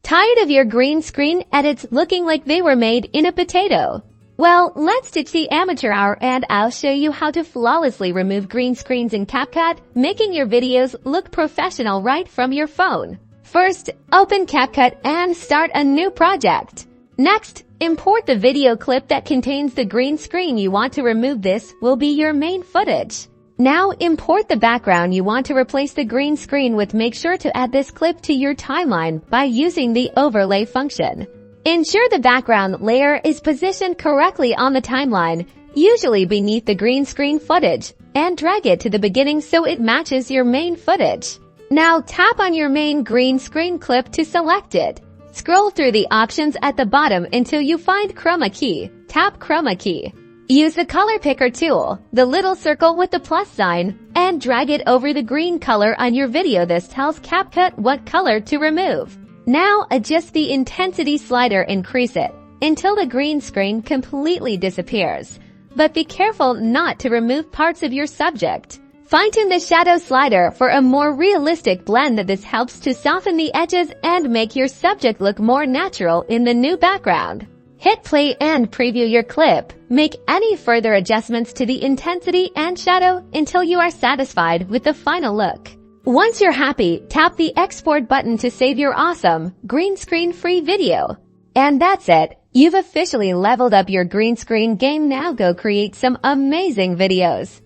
Tired of your green screen edits looking like they were made in a potato? Well, let's ditch the amateur hour and I'll show you how to flawlessly remove green screens in CapCut, making your videos look professional right from your phone. First, open CapCut and start a new project. Next, import the video clip that contains the green screen you want to remove. This will be your main footage. Now import the background you want to replace the green screen with. Make sure to add this clip to your timeline by using the overlay function. Ensure the background layer is positioned correctly on the timeline, usually beneath the green screen footage, and drag it to the beginning so it matches your main footage. Now tap on your main green screen clip to select it. Scroll through the options at the bottom until you find Chroma Key. Tap Chroma Key. Use the color picker tool, the little circle with the plus sign, and drag it over the green color on your video. This tells CapCut what color to remove. Now adjust the intensity slider, increase it until the green screen completely disappears. But be careful not to remove parts of your subject. Fine-tune the shadow slider for a more realistic blend. This helps to soften the edges and make your subject look more natural in the new background. Hit play and preview your clip. Make any further adjustments to the intensity and shadow until you are satisfied with the final look. Once you're happy, tap the export button to save your awesome green screen free video. And that's it. You've officially leveled up your green screen game. Now go create some amazing videos.